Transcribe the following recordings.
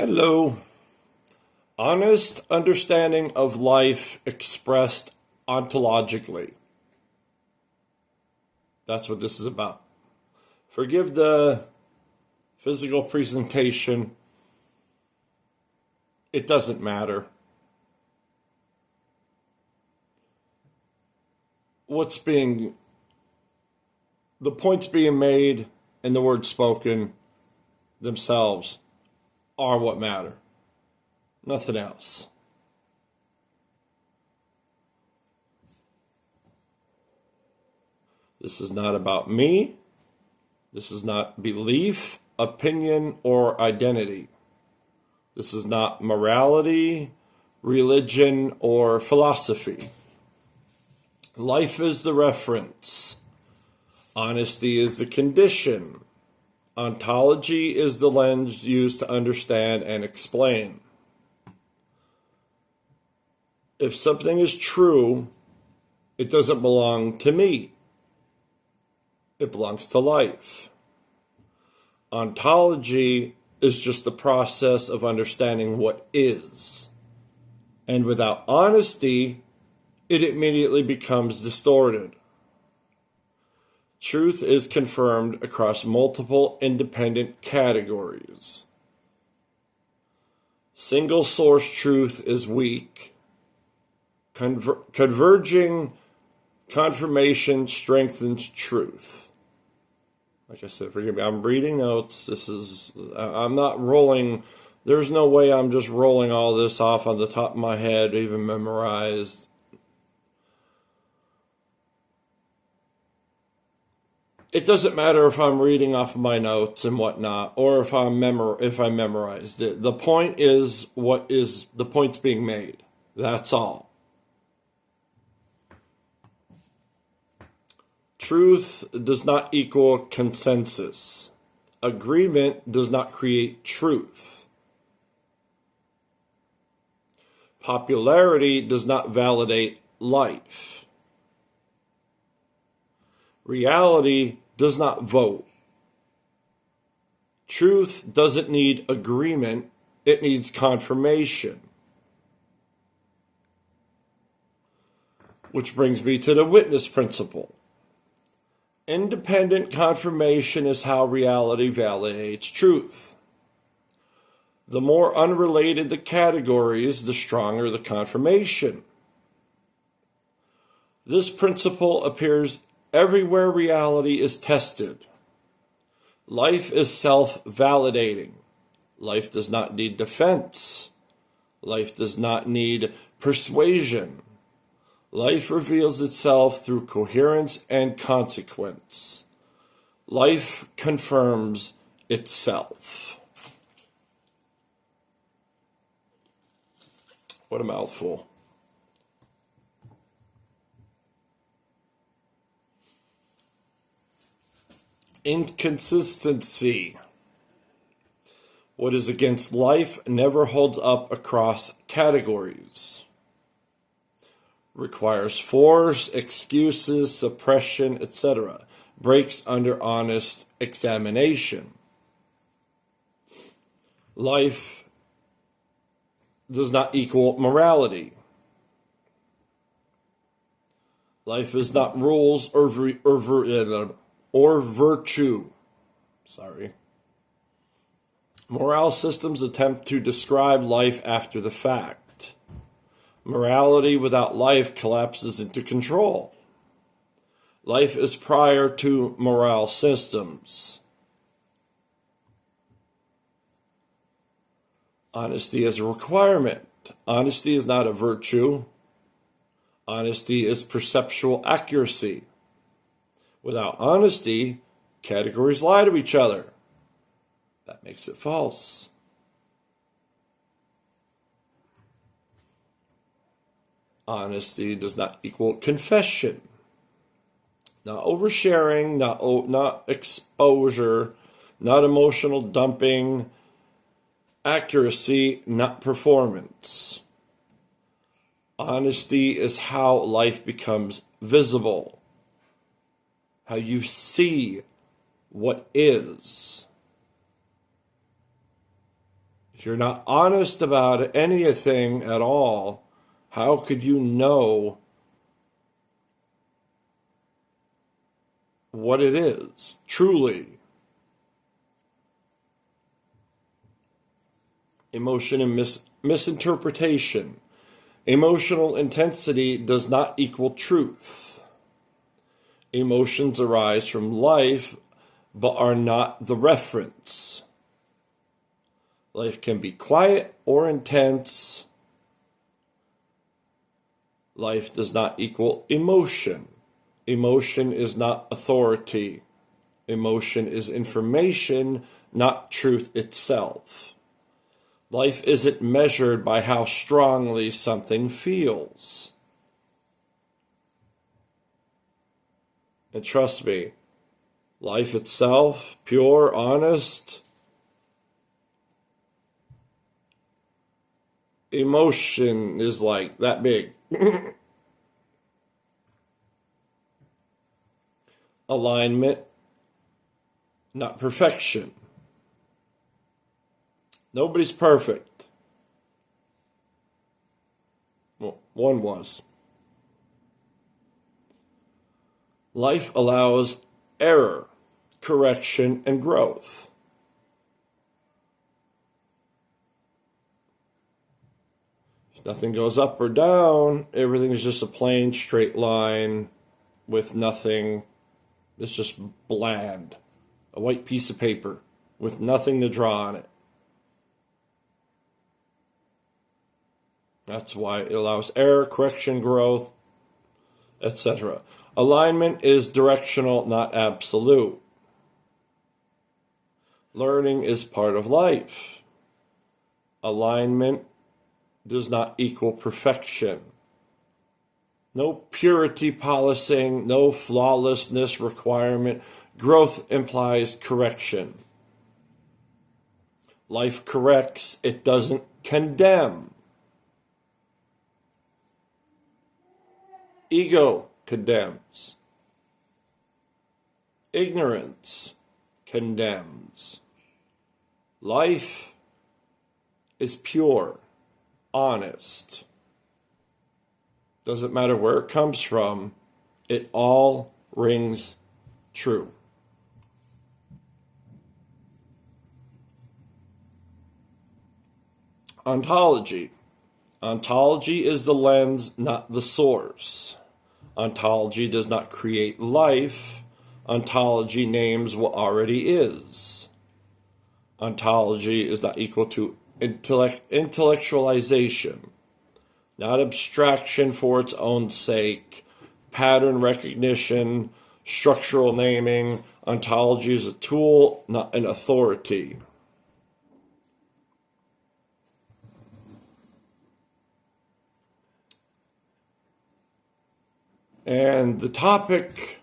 Hello. Honest understanding of life expressed ontologically. That's what this is about. Forgive the physical presentation. It doesn't matter. The points being made and the words spoken themselves are what matter. Nothing else. This is not about me. This is not belief, opinion, or identity. This is not morality, religion, or philosophy. Life is the reference. Honesty is the condition. Ontology is the lens used to understand and explain. If something is true, it doesn't belong to me. It belongs to life. Ontology is just the process of understanding what is. And without honesty, it immediately becomes distorted. Truth is confirmed across multiple independent categories. Single source truth is weak. Converging confirmation strengthens truth. Like I said, forgive me, I'm reading notes. I'm not rolling. There's no way I'm just rolling all this off on the top of my head, even memorized. It doesn't matter if I'm reading off of my notes and whatnot, or if I memorized it. The point is the point's being made. That's all. Truth does not equal consensus. Agreement does not create truth. Popularity does not validate life. Reality does not vote. Truth doesn't need agreement, it needs confirmation. Which brings me to the witness principle. Independent confirmation is how reality validates truth. The more unrelated the categories, the stronger the confirmation. This principle appears everywhere reality is tested. Life is self-validating. Life does not need defense. Life does not need persuasion. Life reveals itself through coherence and consequence. Life confirms itself. What a mouthful. Inconsistency. What is against life never holds up across categories. Requires force, excuses, suppression, etc. Breaks under honest examination. Life does not equal morality. Life is not rules or virtue. Morale systems attempt to describe life after the fact. Morality without life collapses into control. Life is prior to morale systems. Honesty is a requirement. Honesty is not a virtue. Honesty is perceptual accuracy. Without honesty, categories lie to each other. That makes it false. Honesty does not equal confession. Not oversharing, not exposure, not emotional dumping. Accuracy, not performance. Honesty is how life becomes visible. How you see what is. If you're not honest about anything at all, how could you know what it is truly? Emotion and misinterpretation. Emotional intensity does not equal truth. Emotions arise from life, but are not the reference. Life can be quiet or intense. Life does not equal emotion. Emotion is not authority. Emotion is information, not truth itself. Life isn't measured by how strongly something feels. And trust me, life itself, pure, honest, emotion is like that big. Alignment, not perfection. Nobody's perfect. Well, one was. Life allows error, correction, and growth. If nothing goes up or down, everything is just a plain straight line with nothing. It's just bland. A white piece of paper with nothing to draw on it. That's why it allows error, correction, growth, etc. Alignment is directional, not absolute. Learning is part of life. Alignment does not equal perfection. No purity policing, no flawlessness requirement. Growth implies correction. Life corrects, it doesn't condemn. Ego condemns. Ignorance condemns. Life is pure, honest. Doesn't matter where it comes from, it all rings true. Ontology. Ontology is the lens, not the source. Ontology does not create life. Ontology names what already is. Ontology is not equal to intellectualization, not abstraction for its own sake, pattern recognition, structural naming. Ontology is a tool, not an authority. And the topic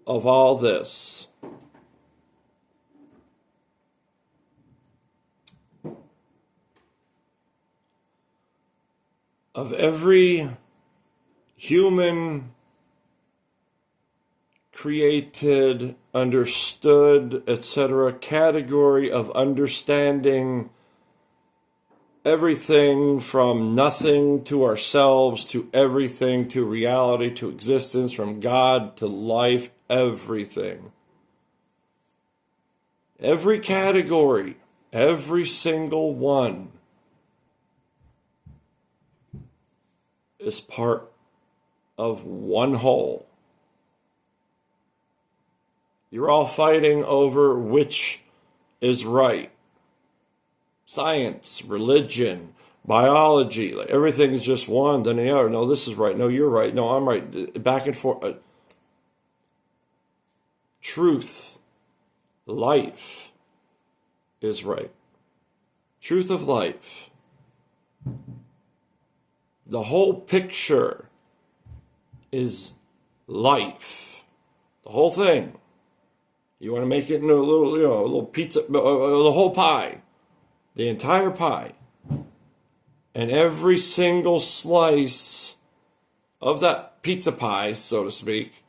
of all this of every human created, understood, etc. category of understanding everything from nothing to ourselves, to everything, to reality, to existence, from God to life, everything. Every category, every single one is part of one whole. You're all fighting over which is right. Science, religion, biology, everything is just one than the other. No, this is right. No, you're right. No, I'm right. Back and forth. Truth, life is right. Truth of life. The whole picture is life. The whole thing. You want to make it into a little pizza, the whole pie. The entire pie. And every single slice of that pizza pie, so to speak,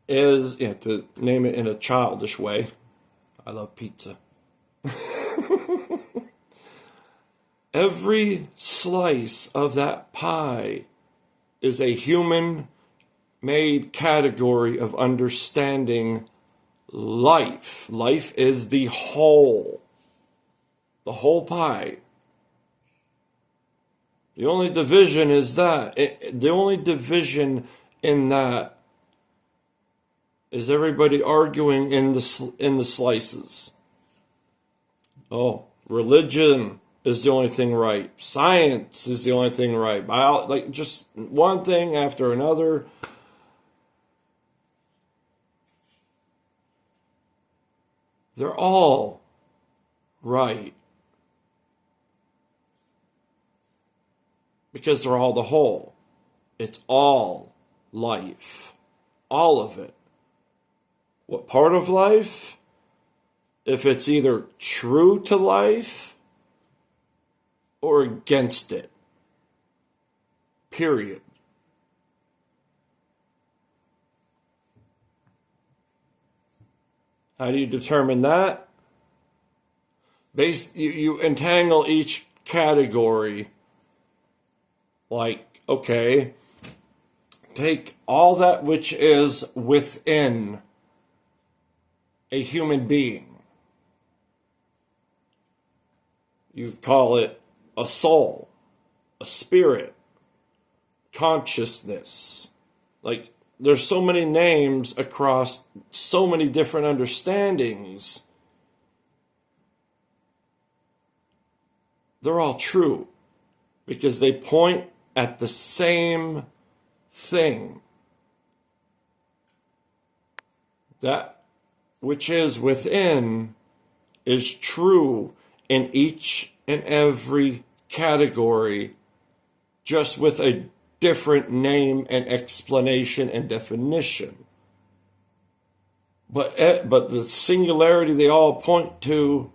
is, to name it in a childish way, I love pizza. Every slice of that pie is a human-made category of understanding life. Life is the whole pie. The only division is that. The only division in that is everybody arguing in the slices. Oh, religion is the only thing right. Science is the only thing right. Like just one thing after another. They're all right. Because they're all the whole. It's all life. All of it. What part of life? If it's either true to life or against it. Period. How do you determine that? You entangle each category. Like, okay, take all that which is within a human being. You call it a soul, a spirit, consciousness. Like, there's so many names across so many different understandings. They're all true because they point at the same thing. That which is within is true in each and every category, just with a different name and explanation and definition. But the singularity they all point to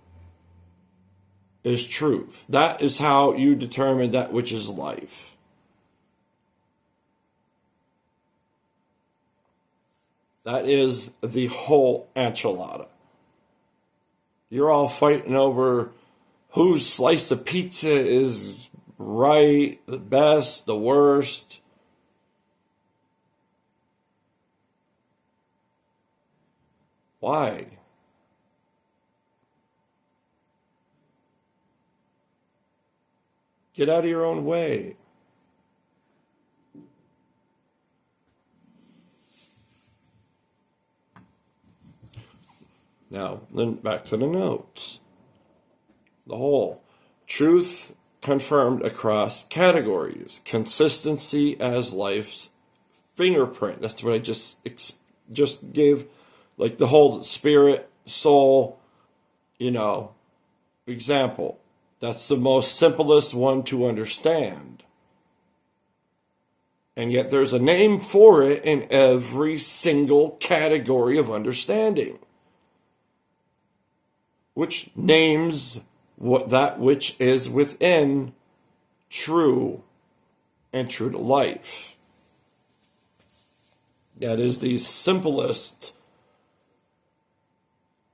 is truth. That is how you determine that which is life. That is the whole enchilada. You're all fighting over whose slice of pizza is right, the best, the worst. Why? Get out of your own way. Now, then back to the notes. The whole. Truth confirmed across categories. Consistency as life's fingerprint. That's what I just gave. Like the whole spirit, soul, example. That's the most simplest one to understand. And yet there's a name for it in every single category of understanding, which names that which is within true and true to life. That is the simplest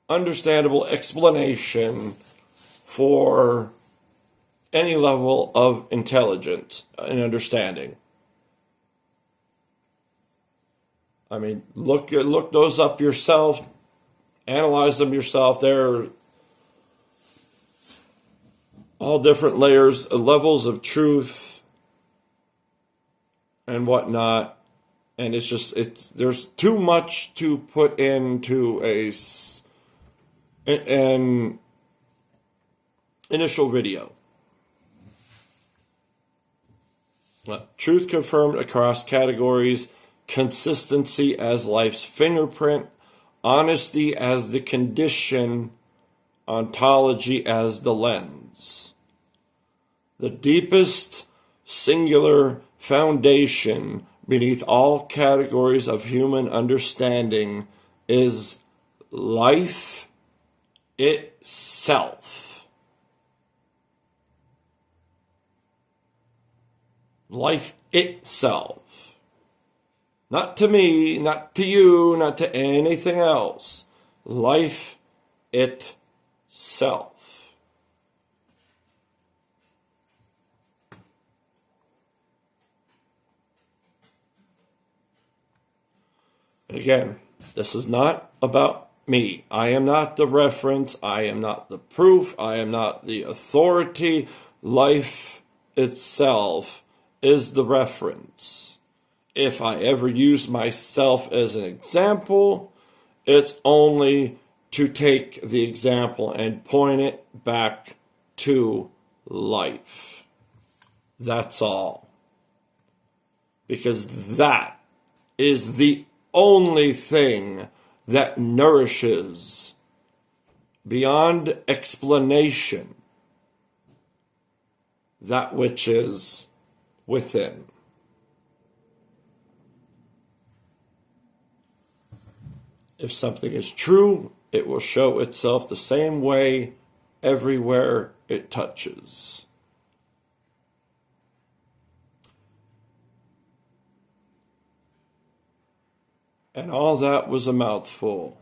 understandable explanation for any level of intelligence and understanding. I mean, look those up yourself, analyze them yourself. They're all different layers, levels of truth and whatnot. And there's too much to put into an initial video. Truth confirmed across categories, consistency as life's fingerprint, honesty as the condition, ontology as the lens. The deepest singular foundation beneath all categories of human understanding is life itself. Life itself. Not to me, not to you, not to anything else. Life itself. Again, this is not about me. I am not the reference. I am not the proof. I am not the authority. Life itself is the reference. If I ever use myself as an example, it's only to take the example and point it back to life. That's all. Because that is the only thing that nourishes beyond explanation that which is within. If something is true, it will show itself the same way everywhere it touches. And all that was a mouthful.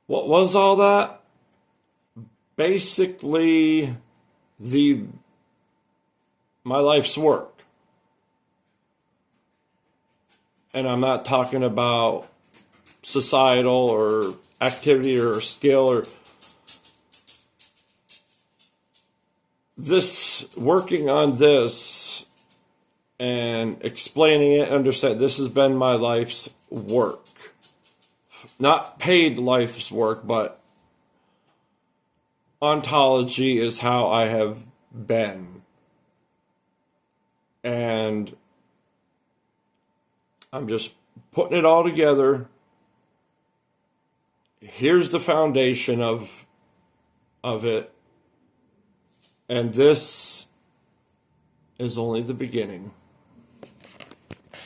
What was all that? Basically, my life's work. And I'm not talking about societal or activity or skill or this, working on this and explaining it, understand this has been my life's work. Not paid life's work, but ontology is how I have been. And I'm just putting it all together. Here's the foundation of it. And this is only the beginning.